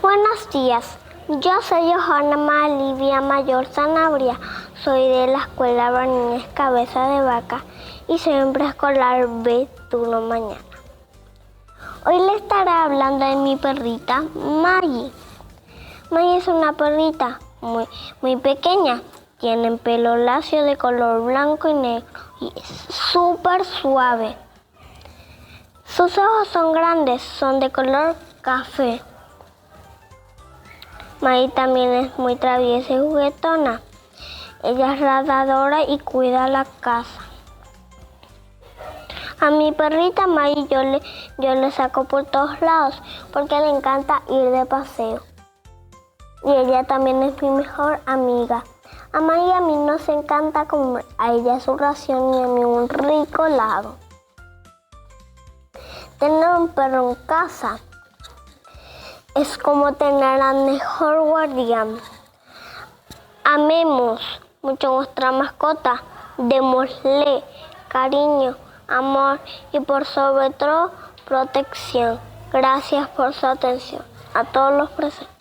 Buenos días, yo soy Johanna Malivia Mayor Sanabria, soy de la Escuela Barniñez Cabeza de Vaca y soy un preescolar B turno mañana. Hoy le estaré hablando de mi perrita Maggie. Maggie es una perrita muy pequeña, tiene pelo lacio de color blanco y negro y es súper suave. Sus ojos son grandes, son de color café. Maggie también es muy traviesa y juguetona. Ella es nadadora y cuida la casa. A mi perrita Maggie yo le saco por todos lados porque le encanta ir de paseo. Y ella también es mi mejor amiga. A Maggie a mí nos encanta comer a ella su ración y a mí un rico helado. Tener un perro en casa es como tener al mejor guardián. Amemos mucho nuestra mascota, démosle cariño, amor y por sobre todo protección. Gracias por su atención a todos los presentes.